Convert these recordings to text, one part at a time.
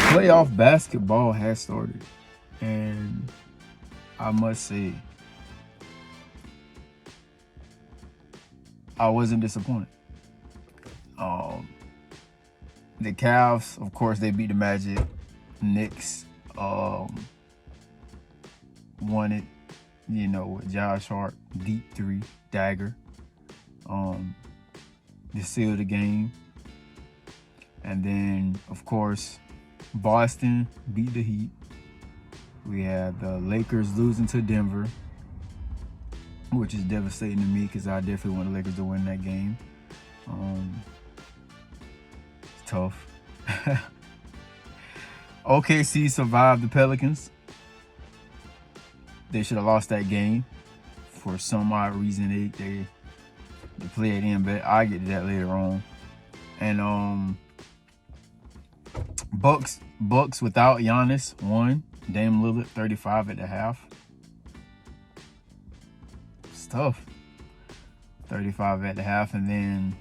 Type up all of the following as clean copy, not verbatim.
Playoff basketball has started, and I must say, I wasn't disappointed. Um, the Cavs, of course, they beat the Magic. Knicks won it, with Josh Hart, deep three, dagger, um, to seal the game. And then, of course, Boston beat the Heat. We had the Lakers losing to Denver, which is devastating to me because I definitely want the Lakers to win that game. It's tough. OKC survived the Pelicans. They should have lost that game. For some odd reason, they played in, but I'll get to that later on. And Bucks without Giannis won. Dame Lillard 35 at the half. It's tough. 35 at the half, and then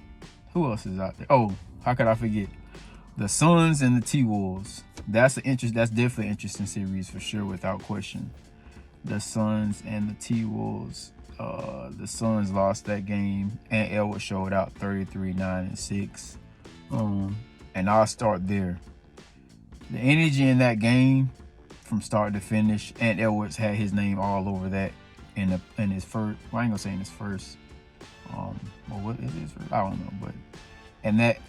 who else is out there? Oh, how could I forget? The Suns and the T-Wolves. That's definitely an interesting series for sure, without question. The Suns and the T-Wolves. The Suns lost that game, and Edwards showed out 33-9-6. And I'll start there. The energy in that game, from start to finish, and Edwards had his name all over that in his first. Well, I ain't gonna say in his first. Well, what is his first? I don't know, but in that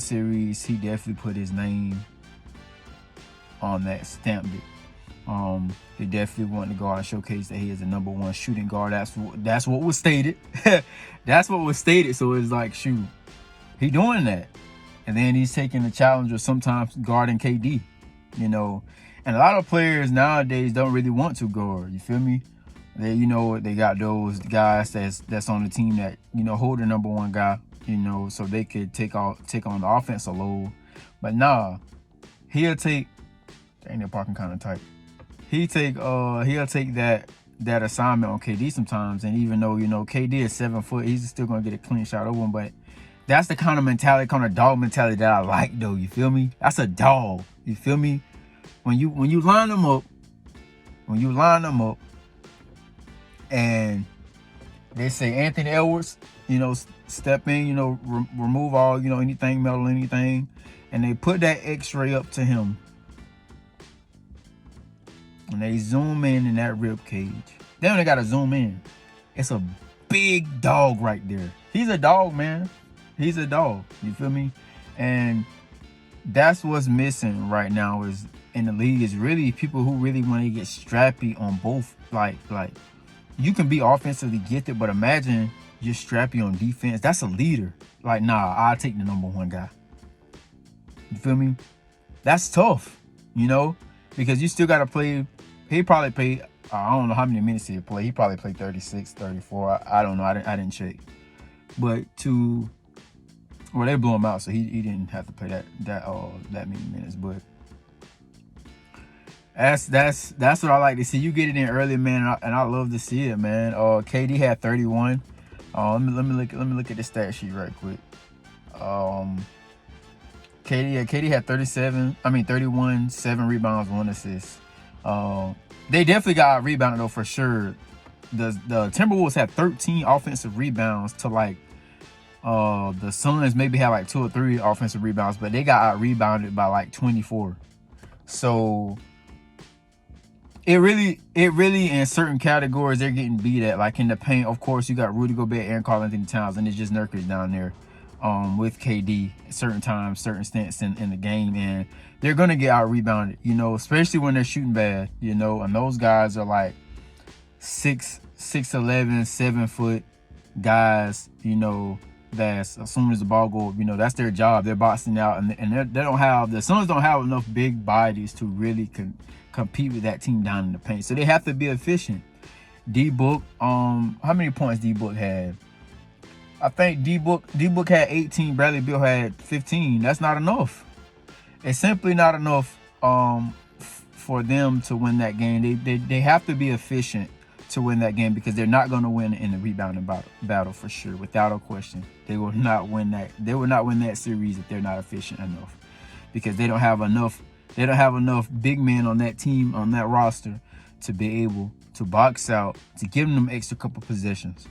series, he definitely put his name on that, stamped it. He definitely wanted to go out and showcase that he is the number one shooting guard. That's what was stated. That's what was stated. So it's like, shoot, he doing that, and then he's taking the challenge of sometimes guarding KD. And a lot of players nowadays don't really want to guard. You feel me? They got those guys that's on the team that hold the number one guy. So they could take on the offensive load. But nah, he'll take. Dang, they're parking kind of tight. He'll take that assignment on KD sometimes. And even though KD is 7 foot, he's still gonna get a clean shot over him. But that's the kind of mentality, kind of dog mentality that I like, though. You feel me? That's a dog. You feel me? When you line them up, and they say Anthony Edwards, step in, remove all, anything metal, anything, and they put that X-ray up to him, and they zoom in that rib cage. Then they gotta zoom in. It's a big dog right there. He's a dog, man. He's a dog. You feel me? And that's what's missing right now is in the league is really people who really want to get strappy on both. Like you can be offensively gifted, but imagine you're strappy on defense. That's a leader. Like, nah, I'll take the number one guy. You feel me? That's tough, because you still got to play. He probably played, I don't know how many minutes he played. He probably played 36, 34. I don't know. I didn't check. But they blew him out, so he didn't have to play that many minutes. But that's what I like to see. You get it in early, man, and I love to see it, man. KD had 31. Let me look at the stat sheet right quick. KD had 31, 7 rebounds, 1 assist. They definitely got rebounded though, for sure. The Timberwolves had 13 offensive rebounds to the Suns maybe had 2 or 3 offensive rebounds, but they got out rebounded by 24. So it really in certain categories they're getting beat at. In the paint, of course, you got Rudy Gobert and Karl-Anthony Towns, and it's just Nurkic down there with KD at certain times, certain stints in the game, and they're gonna get out rebounded, especially when they're shooting bad, and those guys are 6'11", 7 foot guys, that's as soon as the ball goes, that's their job. They're boxing out, and the Suns don't have enough big bodies to really compete with that team down in the paint. So they have to be efficient. D-Book, how many points D-Book had? I think D-Book had 18. Bradley Beal had 15. That's not enough. It's simply not enough for them to win that game. They have to be efficient to win that game, because they're not going to win in the rebounding battle for sure, without a question. They will not win that. They will not win that series if they're not efficient enough, because they don't have enough They don't have enough big men on that team, on that roster, to be able to box out, to give them extra couple possessions.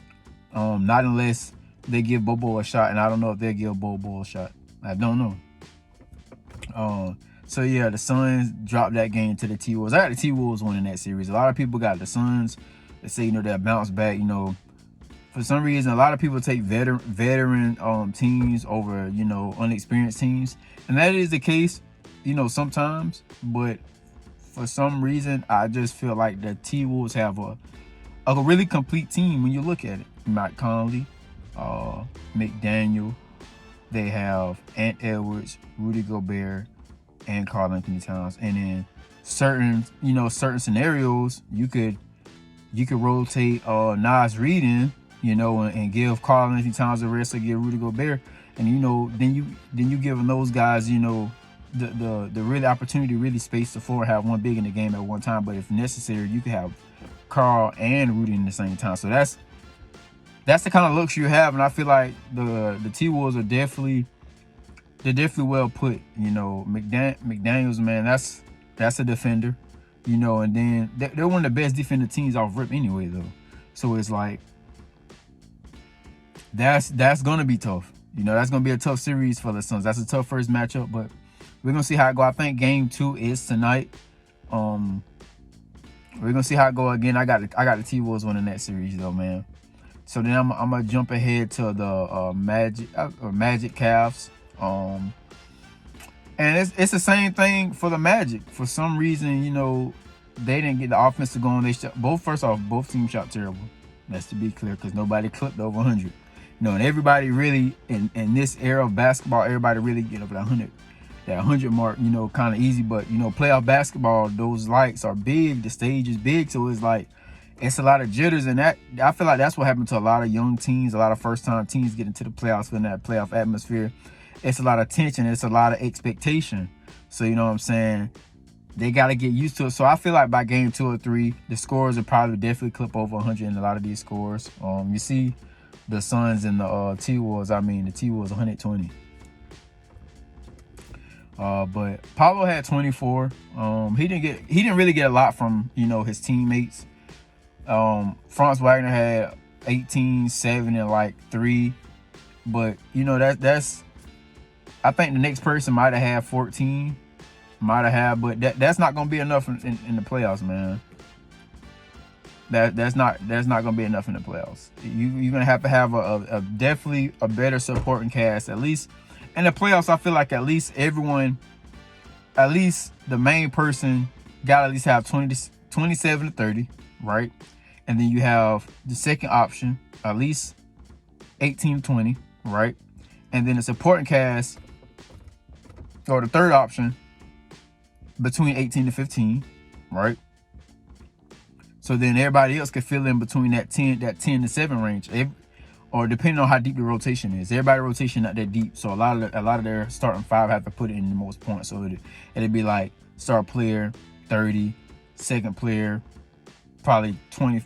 Not unless they give Bobo a shot, and I don't know if they'll give Bobo a shot. I don't know. So yeah, the Suns dropped that game to the T-Wolves. I got the T-Wolves winning that series. A lot of people got the Suns. They say, they'll bounce back. For some reason, a lot of people take veteran teams over, unexperienced teams. And that is the case, sometimes. But for some reason, I just feel like the T-Wolves have a really complete team when you look at it. Mike Conley, McDaniel. They have Ant Edwards, Rudy Gobert, and Karl-Anthony Towns. And in certain scenarios, you could rotate Naz Reid in, and give Karl-Anthony Towns a rest, or give Rudy Gobert, and then you give those guys, the really opportunity to really space the floor, have one big in the game at one time. But if necessary, you could have Karl and Rudy in the same time. So that's the kind of looks you have, and I feel like the T-Wolves are definitely well put. McDaniels, man, that's a defender, and then they're one of the best defending teams off rip anyway, though. So it's like that's gonna be tough. That's gonna be a tough series for the Suns. That's a tough first matchup, but we're gonna see how it go. I think Game 2 is tonight. We're gonna see how it go again. I got the T-Wolves winning that series, though, man. So then I'm gonna jump ahead to the Magic Cavs. And it's the same thing for the Magic. For some reason, they didn't get the offense to go on. Both teams shot terrible. That's to be clear, because nobody clipped over 100. And everybody really in this era of basketball, everybody really get over that 100 mark. Kind of easy, but playoff basketball, those lights are big. The stage is big, so it's like, it's a lot of jitters, and that I feel like that's what happened to a lot of young teams, a lot of first-time teams getting to the playoffs in that playoff atmosphere. It's a lot of tension, it's a lot of expectation. So you know what I'm saying? They got to get used to it. So I feel like by Game 2 or 3, the scores will probably definitely clip over 100 in a lot of these scores. You see the Suns and the T-Wolves. The T-Wolves 120. But Paolo had 24. He didn't really get a lot from his teammates. Franz Wagner had 18, 7, and like 3. But that's I think the next person might have had 14. But that's not gonna be enough in the playoffs, man. That's not gonna be enough in the playoffs. You're gonna have to have a definitely a better supporting cast. At least in the playoffs, I feel like at least everyone, at least the main person, gotta at least have 27 to 30, right? And then you have the second option, at least 18 to 20, right? And then the supporting cast, or the third option, between 18 to 15, right? So then everybody else could fill in between that 10 to 7 range, or depending on how deep the rotation is. Everybody rotation not that deep, so a lot of their starting 5 have to put in the most points. So it'd be like start player 30, second player probably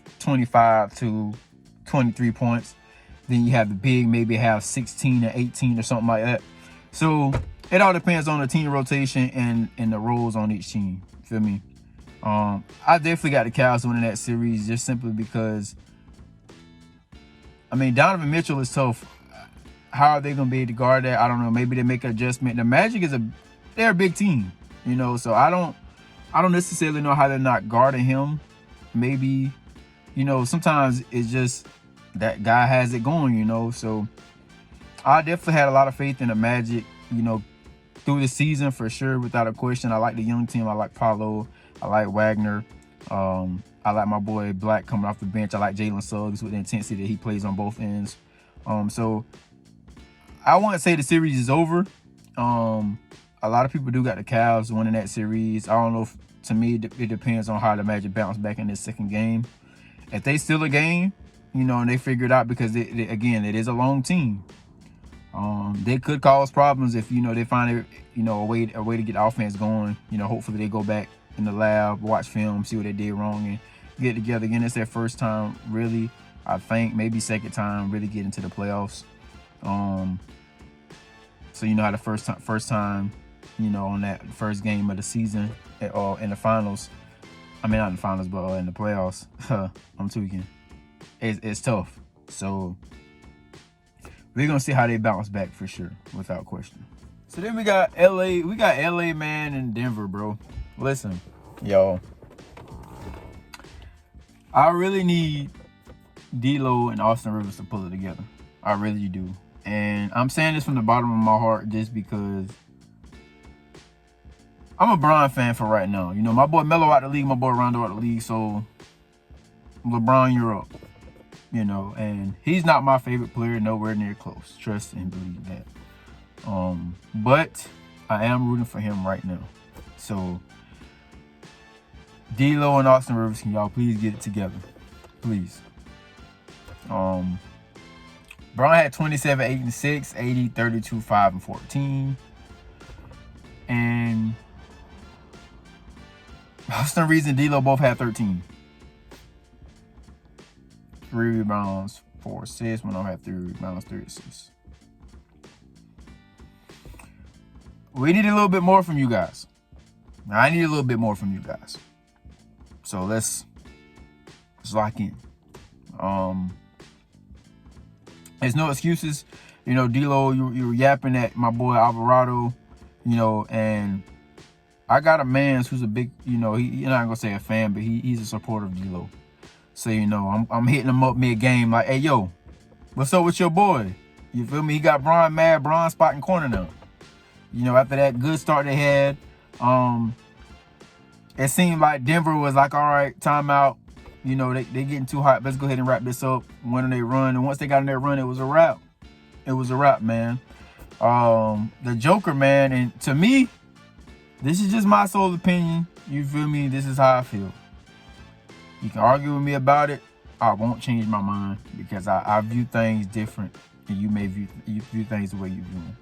25 to 23 points. Then you have the big, maybe have 16 or 18 or something like that. So it all depends on the team rotation and the roles on each team. Feel me? I definitely got the Cavs winning that series, just simply because, Donovan Mitchell is tough. How are they gonna be able to guard that? I don't know. Maybe they make an adjustment. The Magic they're a big team, so I don't necessarily know how they're not guarding him. Maybe, sometimes it's just that guy has it going, so I definitely had a lot of faith in the Magic, through the season, for sure, without a question. I like the young team. I like Paolo. I like Wagner. I like my boy Black coming off the bench. I like Jalen Suggs with the intensity that he plays on both ends. So I wouldn't say the series is over. A lot of people do got the Cavs winning that series. I don't know if, to me, it depends on how the Magic bounce back in this second game. If they steal a game, and they figure it out, because again, it is a long team. They could cause problems if they find a way to get offense going. Hopefully they go back in the lab, watch film, see what they did wrong, and get together again. It's their first time, really. I think maybe second time really get into the playoffs. So how the first time on that first game of the season or in the finals. I mean, not in the finals, but in the playoffs. I'm tweaking. It's tough. So we're gonna see how they bounce back for sure, without question. So then we got LA. We got LA, man, and Denver, bro. Listen, y'all. I really need D'Lo and Austin Rivers to pull it together. I really do. And I'm saying this from the bottom of my heart just because I'm a Bron fan for right now. My boy Melo out the league, my boy Rondo out the league. So LeBron, you're up. And he's not my favorite player, nowhere near close. Trust and believe that. But I am rooting for him right now. So D'Lo and Austin Rivers, can y'all please get it together? Please. Bron had 27, 8, and 6, 80, 32, 5, and 14. And Austin Reeves and D'Lo both had 13. 3 rebounds, 4 assists. One of them had 3 rebounds, 3 assists. We need a little bit more from you guys. I need a little bit more from you guys. So let's lock in. There's no excuses. D'Lo, you were yapping at my boy Alvarado, and I got a man who's a big, you're not gonna say a fan, but he's a supporter of D'Lo. So, I'm hitting him up mid-game like, hey, yo, what's up with your boy? You feel me? He got Bron mad. Bron spotting corner now. After that good start they had, it seemed like Denver was like, all right, timeout. They getting too hot. Let's go ahead and wrap this up. Went on their run. And once they got on their run, it was a wrap. It was a wrap, man. The Joker, man, and to me, this is just my sole opinion. You feel me? This is how I feel. You can argue with me about it. I won't change my mind because I view things different and you may view things the way you view them.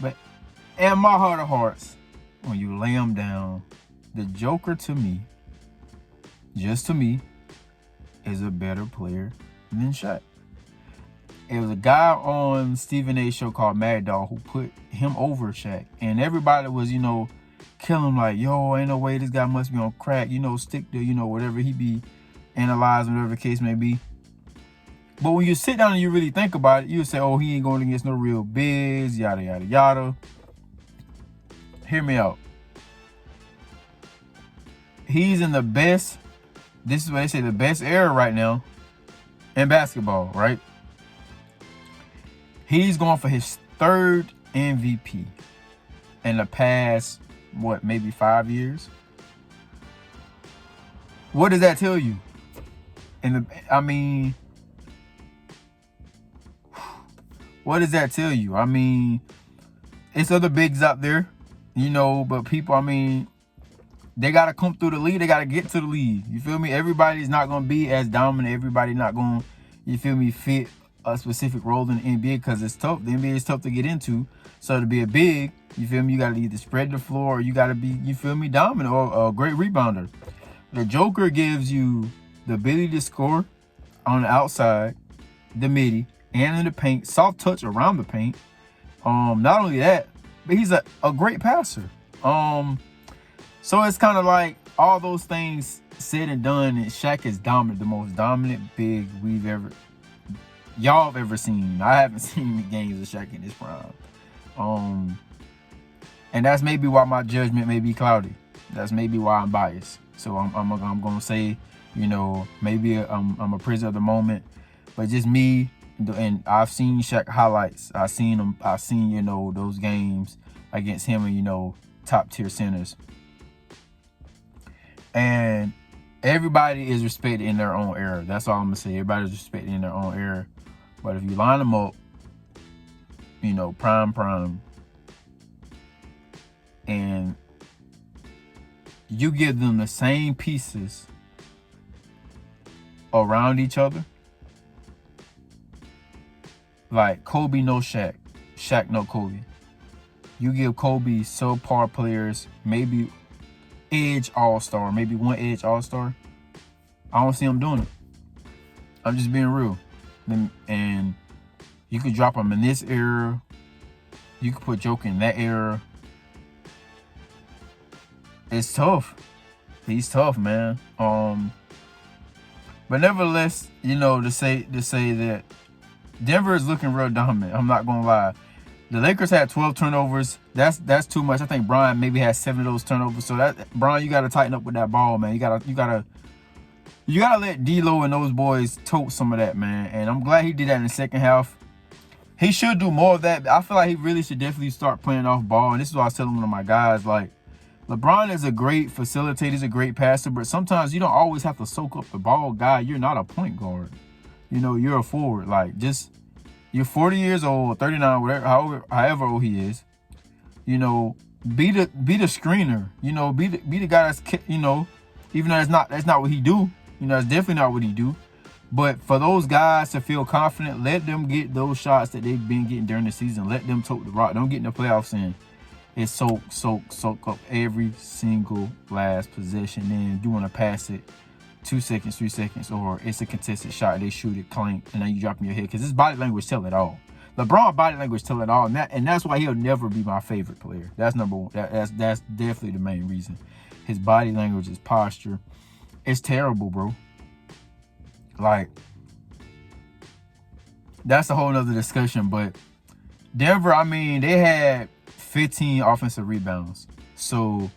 But in my heart of hearts, when you lay them down, the Joker to me, just to me, is a better player than Shaq. It was a guy on Stephen A's show called Mad Dog who put him over Shaq. And everybody was, killing him like, yo, ain't no way this guy must be on crack. Stick to, whatever he be analyzing, whatever the case may be. But when you sit down and you really think about it, you say, oh, he ain't going against no real bigs, yada, yada, yada. Hear me out. He's in the best, this is what they say, the best era right now in basketball, right? He's going for his 3rd MVP in the past, maybe 5 years? What does that tell you? What does that tell you? It's other bigs out there, but people, they got to come through the league. They got to get to the league. You feel me? Everybody's not going to be as dominant. Everybody's not going to, you feel me, fit a specific role in the NBA because it's tough. The NBA is tough to get into. So to be a big, you feel me, you got to either spread the floor or you got to be, you feel me, dominant or a great rebounder. The Joker gives you the ability to score on the outside, the midi, and in the paint, soft touch around the paint. Not only that, but he's a great passer. So it's kind of like all those things said and done, and Shaq is dominant, the most dominant big y'all have ever seen. I haven't seen the games of Shaq in his prime. And that's maybe why my judgment may be cloudy. That's maybe why I'm biased. So I'm gonna say, maybe I'm a prisoner of the moment, but just me. And I've seen Shaq highlights. I've seen those games against him and top tier centers. And everybody is respected in their own era. That's all I'm gonna say. Everybody's respected in their own era. But if you line them up, prime, and you give them the same pieces around each other, like Kobe no Shaq, Shaq no Kobe. You give Kobe subpar players, maybe edge all-star, maybe one edge all-star. I don't see him doing it. I'm just being real. And you could drop him in this era. You could put Joker in that era. it's tough. He's tough, man. But nevertheless, you know, to say that Denver is looking real dominant. I'm not gonna lie. The Lakers had 12 turnovers. That's too much. I think Brian maybe had 7 of those turnovers. So that Brian, you gotta tighten up with that ball, man. You gotta let D'Lo and those boys tote some of that, man. And I'm glad he did that in the second half. He should do more of that. I feel like he really should definitely start playing off ball. And this is what I was telling one of my guys, like, LeBron is a great facilitator, he's a great passer, but sometimes you don't always have to soak up the ball, guy. You're not a point guard. You know, you're a forward. Like, just, you're 40 years old, 39, whatever, however old he is. You know, be the screener. You know, be the guy that's, you know, even though that's not what he do. You know, that's definitely not what he do. But for those guys to feel confident, let them get those shots that they've been getting during the season. Let them tote the rock. Don't get in the playoffs in. It's soak up every single last possession. Then you want to pass it 2 seconds, 3 seconds, or it's a contested shot. They shoot it, clank, and then you drop in your head. Because his body language tell it all. LeBron body language tell it all, and that's why he'll never be my favorite player. That's number one. That's definitely the main reason. His body language, his posture, it's terrible, bro. Like, that's a whole nother discussion. But Denver, I mean, they had 15 offensive rebounds. So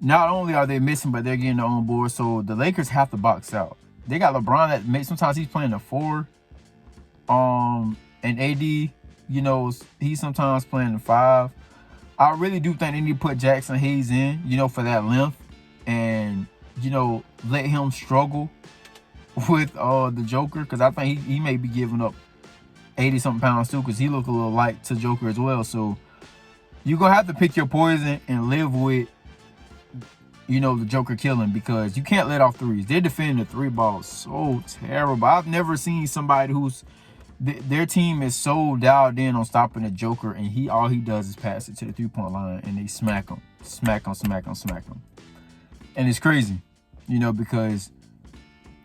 not only are they missing, but they're getting their own board. So the Lakers have to box out. They got LeBron that makes, sometimes he's playing the 4. And AD, you know, he's sometimes playing the 5. I really do think they need to put Jackson Hayes in, you know, for that length, and, you know, let him struggle with the Joker, because I think he may be giving up 80-something pounds too, because he look a little light to Joker as well. So you're gonna have to pick your poison and live with, you know, the Joker killing, because you can't let off threes. They're defending the 3 ball so terrible. I've never seen somebody who's their team is so dialed in on stopping the Joker, and all he does is pass it to the 3-point line, and they smack him. And it's crazy, you know, because,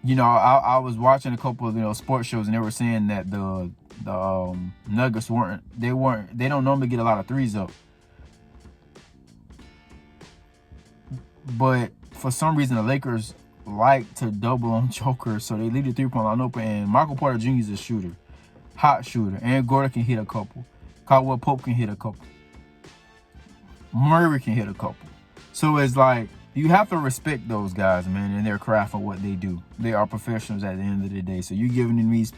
you know, I was watching a couple of, you know, sports shows, and they were saying that the Nuggets they don't normally get a lot of threes up, but for some reason the Lakers like to double on Joker, so they leave the 3-point line open. And Michael Porter Jr. is a shooter, hot shooter, and Gordon can hit a couple. Caldwell Pope can hit a couple. Murray can hit a couple. So it's like, you have to respect those guys, man, and their craft of what they do. They are professionals at the end of the day. So you're giving them these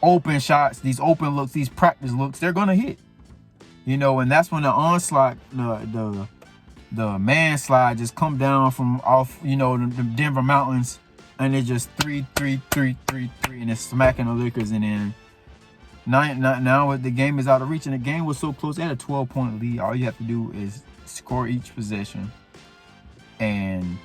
open shots, these open looks, these practice looks, they're gonna hit. You know, and that's when the onslaught, the man slide just come down from off, you know, the Denver mountains, and it just 3, and it's smacking the Lakers. And then now the game is out of reach, and the game was so close. They had a 12-point lead. All you have to do is score each possession and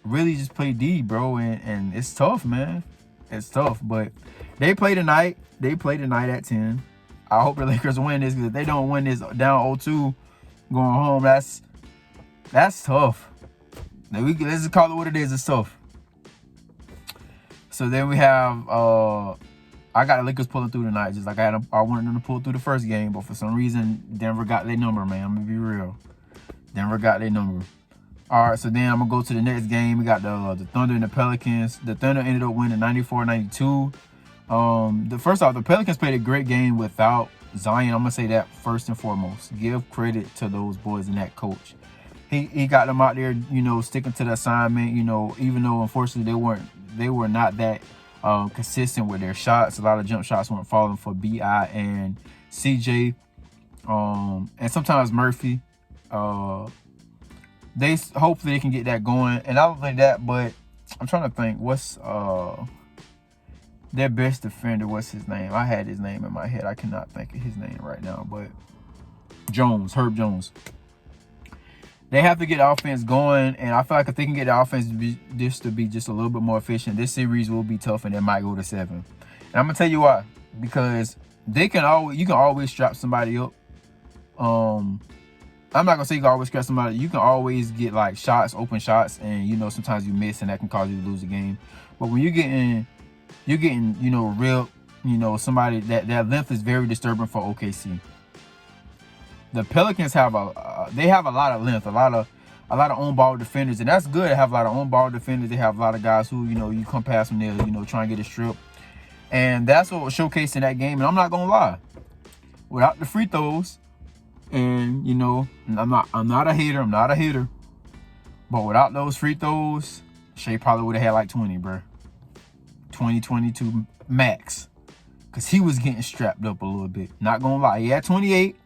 really just play D, bro. And it's tough, man. It's tough. But they play tonight. At 10. I hope the Lakers win this, because if they don't win this down 0-2 going home, that's tough. Now let's just call it what it is. It's tough. So then we have I got the Lakers pulling through tonight, just like I wanted them to pull through the first game, but for some reason Denver got their number, man. I'm gonna be real. Denver got their number. All right, so then I'm gonna go to the next game. We got the Thunder and the Pelicans. The Thunder ended up winning 94-92. The Pelicans played a great game without Zion. I'm gonna say that first and foremost. Give credit to those boys and that coach. He got them out there, you know, sticking to the assignment. You know, even though unfortunately they were not that consistent with their shots. A lot of jump shots weren't falling for BI and CJ, and sometimes Murphy. Hopefully they can get that going. And not only that, but I'm trying to think what's their best defender. What's his name? I had his name in my head. I cannot think of his name right now, but Herb Jones. They have to get the offense going, and I feel like if they can get the offense to be just a little bit more efficient, this series will be tough, and it might go to 7. And I'm gonna tell you why, because you can always strap somebody up. I'm not gonna say you can always strap somebody. You can always get like shots, open shots, and you know sometimes you miss, and that can cause you to lose the game. But when you're getting you know real, you know somebody that length is very disturbing for OKC. The Pelicans have they have a lot of length, a lot of on ball defenders, and that's good to have a lot of on ball defenders. They have a lot of guys who, you know, you come past them, they'll, you know, try and get a strip, and that's what was showcased in that game. And I'm not gonna lie, without the free throws, and you know, I'm not a hater, but without those free throws, Shea probably would have had like 20, bro. 20, 22 max. Because he was getting strapped up a little bit. Not going to lie. He had 28,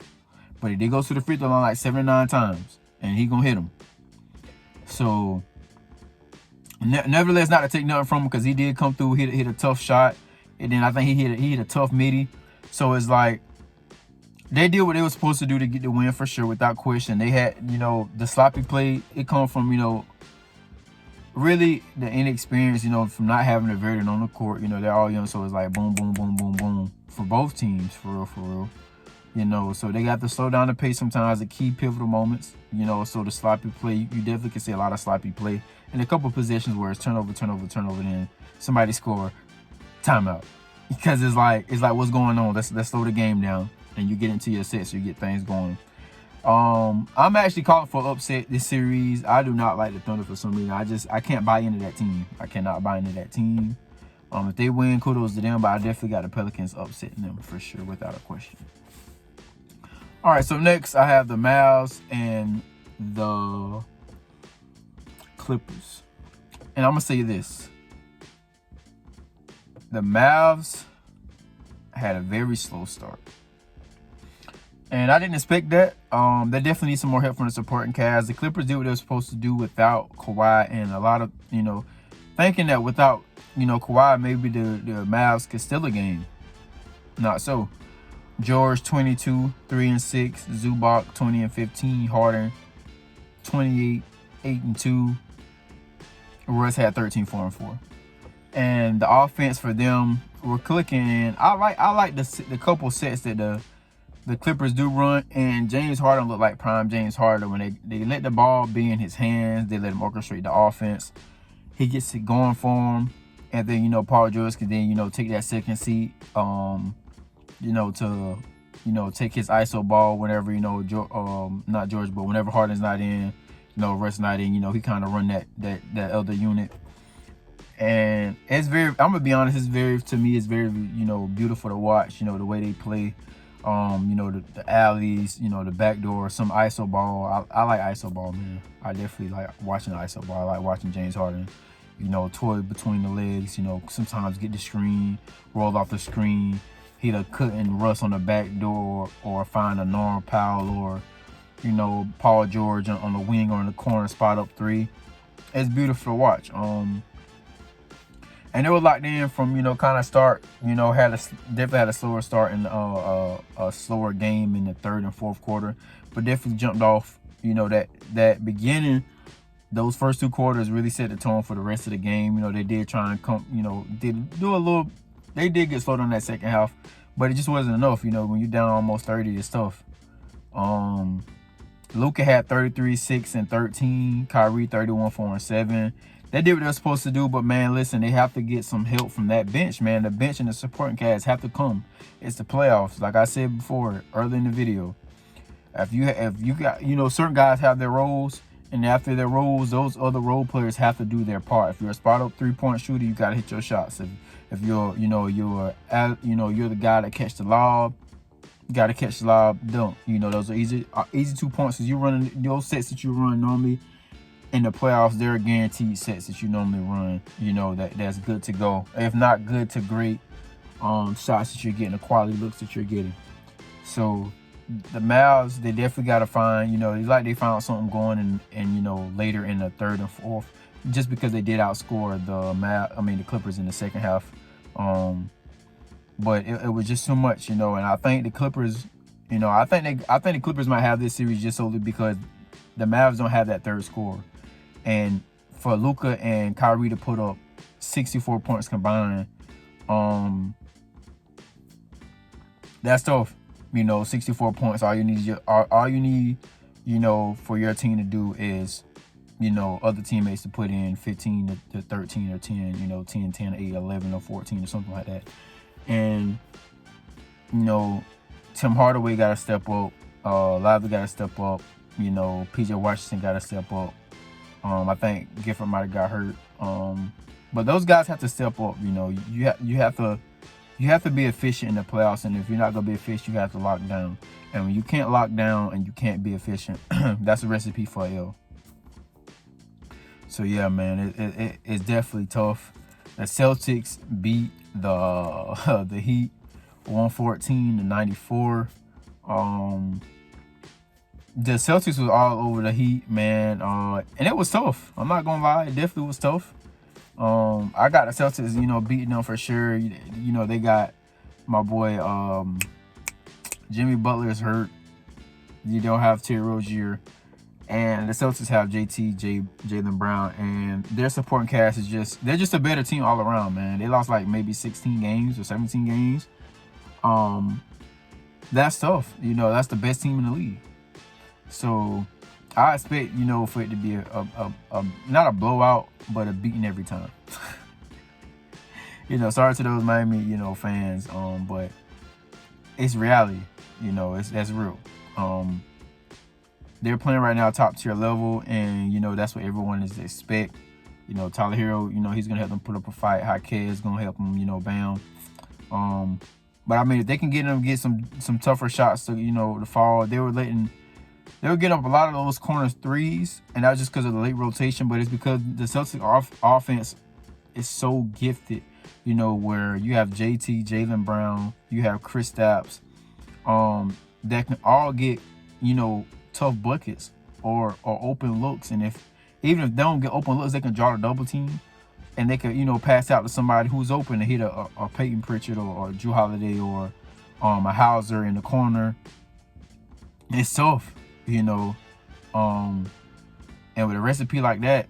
but he did go to the free throw line like 7 or 9 times. And he going to hit him. So, nevertheless, not to take nothing from him, because he did come through, hit a tough shot. And then I think he hit a tough midi. So, it's like, they did what they were supposed to do to get the win for sure, without question. They had, you know, the sloppy play. It come from, you know, really the inexperience, you know, from not having a veteran on the court. You know, they're all young, so it's like boom, boom, boom, boom, boom for both teams, for real. You know, so they got to slow down the pace sometimes at key pivotal moments. You know, so the sloppy play, you definitely can see a lot of sloppy play. And a couple of possessions where it's turnover, then somebody score, timeout. Because it's like what's going on? Let's slow the game down, and you get into your set, so you get things going. I'm actually calling for upset this series. I do not like the Thunder for some reason. I can't buy into that team. I cannot buy into that team. If they win, kudos to them, but I definitely got the Pelicans upsetting them for sure, without a question. All right, so next I have the Mavs and the Clippers. And I'm going to say this. The Mavs had a very slow start. And I didn't expect that. They definitely need some more help from the supporting cast. The Clippers did what they were supposed to do without Kawhi, and a lot of, you know, thinking that without, you know, Kawhi, maybe the Mavs could steal a game. Not so. George 22, 3 and 6. Zubac 20 and 15. Harden 28, 8 and 2. Russ had 13, 4 and 4. And the offense for them were clicking. And I like the couple sets that the Clippers do run, and James Harden looked like prime James Harden when they let the ball be in his hands. They let him orchestrate the offense. He gets it going for him, and then, you know, Paul George can then, you know, take that second seat, you know, to, you know, take his ISO ball whenever, you know, not George, but whenever Harden's not in, you know, Russ not in, you know, he kind of run that other unit. And it's very, I'm gonna be honest, to me, it's very, you know, beautiful to watch, you know, the way they play. You know, the alleys, you know, the backdoor, some ISO ball. I like ISO ball, man. I definitely like watching the ISO ball. I like watching James Harden, you know, toy between the legs, you know, sometimes get the screen, roll off the screen, hit a cut and Russ on the back door, or find a Norm Powell, or, you know, Paul George on the wing or in the corner, spot up 3. It's beautiful to watch. And they were locked in from, you know, kind of start, you know, definitely had a slower start in a slower game in the third and fourth quarter, but definitely jumped off, you know, that beginning, those first 2 quarters really set the tone for the rest of the game. You know, they did try and come, you know, they did get slowed on that second half, but it just wasn't enough. You know, when you're down almost 30, it's tough. Luka had 33, 6 and 13, Kyrie 31, 4 and 7. They did what they're supposed to do, but, man, listen, they have to get some help from that bench, man. The bench and the supporting cast have to come. It's the playoffs, like I said before, early in the video. If you got, you know, certain guys have their roles, and after their roles, those other role players have to do their part. If you're a spot-up 3-point shooter, you got to hit your shots. If you're, you know, you're the guy that catch the lob, you got to catch the lob, dunk. You know, those are easy 2 points. Because you running those sets that you run normally in the playoffs, they're guaranteed sets that you normally run, you know, that's good to go. If not good to great, shots that you're getting, the quality looks that you're getting. So the Mavs, they definitely got to find, you know, it's like they found something going and you know, later in the third and fourth, just because they did outscore the Clippers in the second half. But it was just too much, you know, and I think the Clippers, you know, I think the Clippers might have this series just solely because the Mavs don't have that third scorer. And for Luka and Kyrie to put up 64 points combined, that's tough. You know, 64 points. All you need, you know, for your team to do is, you know, other teammates to put in 15 to 13 or 10, you know, 10, 8, 11 or 14 or something like that. And, you know, Tim Hardaway got to step up. Lively got to step up. You know, PJ Washington got to step up. I think Gifford might have got hurt. But those guys have to step up. You know, you have to be efficient in the playoffs, and if you're not gonna be efficient, you have to lock down. And when you can't lock down and you can't be efficient, that's a recipe for L. So yeah, man, it's definitely tough. The Celtics beat the the Heat 114-94. The Celtics was all over the Heat, man, and it was tough. I'm not gonna lie, it definitely was tough. I got the Celtics, you know, beating them for sure. You know, they got my boy Jimmy Butler is hurt. You don't have Terry Rozier, and the Celtics have Jaylen Brown, and their supporting cast is they're just a better team all around, man. They lost like maybe 16 games or 17 games. That's tough. You know, that's the best team in the league. So I expect, you know, for it to be a not a blowout, but a beating every time. You know, sorry to those Miami, you know, fans, but it's reality. You know, that's real. They're playing right now top tier level, and you know that's what everyone is expect. You know, Tyler Hero, you know, he's gonna help them put up a fight. Hakeem is gonna help them, you know, bam. But I mean, if they can get some tougher shots to, you know, to fall, they were getting up a lot of those corner threes, and that's just because of the late rotation. But it's because the Celtics offense is so gifted, you know, where you have JT, Jaylen Brown, you have Kristaps, that can all get, you know, tough buckets or open looks. And even if they don't get open looks, they can draw the double team, and they can, you know, pass out to somebody who's open to hit a Peyton Pritchard or Drew Holiday or a Hauser in the corner. It's tough. You know, and with a recipe like that,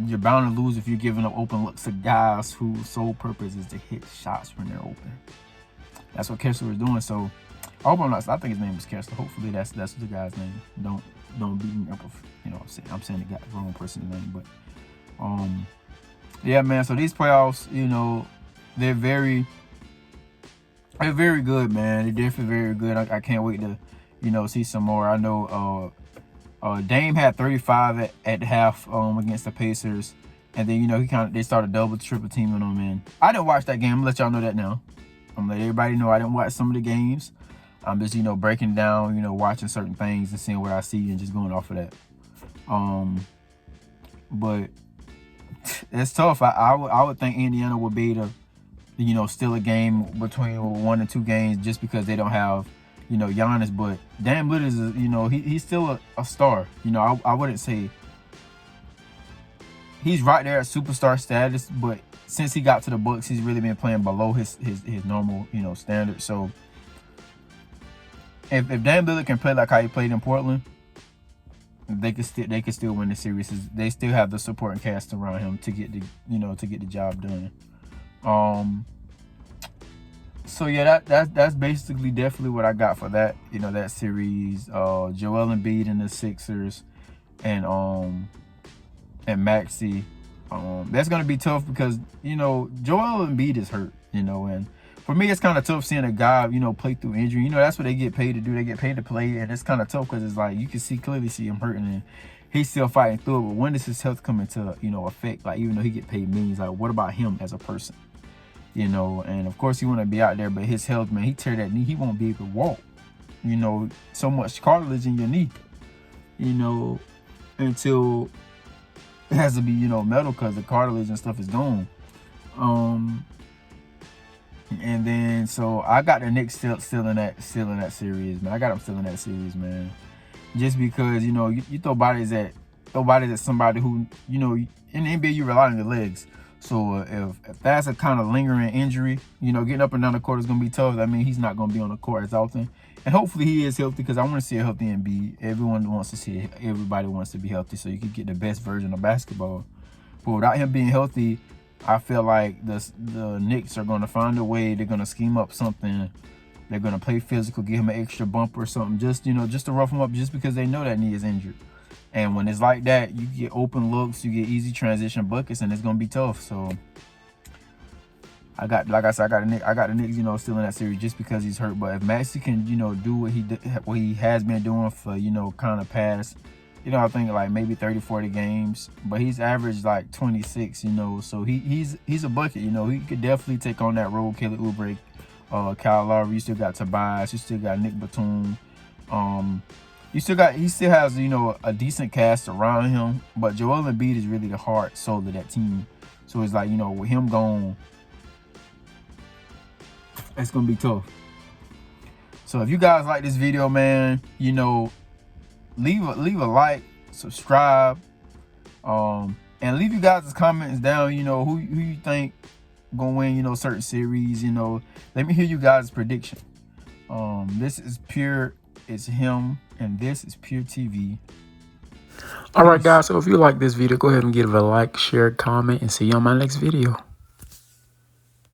you're bound to lose if you're giving up open looks to guys whose sole purpose is to hit shots when they're open. That's what Kessler was doing. So I hope I'm not. I think his name was Kessler. Hopefully that's the guy's name. Don't beat me up. You know, I'm saying the wrong person's name, but yeah, man. So these playoffs, you know, they're very good, man. They're definitely very good. I can't wait to, you know, see some more. I know Dame had 35 at the half against the Pacers, and then, you know, they started double, triple teaming him. And I didn't watch that game. I'm gonna let y'all know that now. I'm gonna let everybody know I didn't watch some of the games. I'm just, you know, breaking down, you know, watching certain things and seeing what I see and just going off of that. But it's tough. I would think Indiana would be able to, you know, steal a game between 1 and 2 games just because they don't have, you know, Giannis. But Dame Lillard is, you know, he's still a star. You know, I wouldn't say he's right there at superstar status, but since he got to the Bucks, he's really been playing below his normal, you know, standard. So if Dame Lillard can play like how he played in Portland, they could still win the series. They still have the supporting cast around him to get the job done. So yeah, that's basically definitely what I got for that, you know, that series. Joel Embiid and the Sixers, and Maxey. That's gonna be tough because, you know, Joel Embiid is hurt, you know, and for me it's kind of tough seeing a guy, you know, play through injury. You know, that's what they get paid to do. They get paid to play, and it's kind of tough because it's like you can clearly see him hurting, and he's still fighting through it. But when does his health come into, you know, effect? Like, even though he get paid millions, like, what about him as a person? You know, and of course he want to be out there, but his health, man, he tear that knee, he won't be able to walk. You know, so much cartilage in your knee, you know, until it has to be, you know, metal because the cartilage and stuff is gone. And then so I got the Knicks still in that series, man. I got them still in that series, man. Just because, you know, you throw bodies at somebody who, you know, in the NBA you rely on your legs. So if that's a kind of lingering injury, you know, getting up and down the court is gonna be tough. I mean, he's not gonna be on the court as often, and hopefully he is healthy because I want to see a healthy Embiid. Everybody wants to be healthy, so you can get the best version of basketball. But without him being healthy, I feel like the Knicks are gonna find a way. They're gonna scheme up something. They're gonna play physical, give him an extra bump or something, just to rough him up, just because they know that knee is injured. And when it's like that, you get open looks, you get easy transition buckets, and it's gonna be tough. So I got, like I said, I got the Knicks, you know, still in that series just because he's hurt. But if Maxey can, you know, do what he has been doing for, you know, kind of past, you know, I think like maybe 30-40 games, but he's averaged like 26, you know, so he's a bucket, you know. He could definitely take on that role. Kelly Oubre, Kyle Lowry, you still got Tobias, you still got Nick Batum, he still has, you know, a decent cast around him, but Joel Embiid is really the heart soul of that team. So it's like, you know, with him gone, it's gonna be tough. So if you guys like this video, man, you know, leave a like, subscribe, and leave you guys' comments down, you know, who you think gonna win, you know, certain series, you know. Let me hear you guys' prediction. This is Pure, it's him, and this is Pure TV. All right, guys, so if you like this video, go ahead and give it a like, share, comment, and see you on my next video.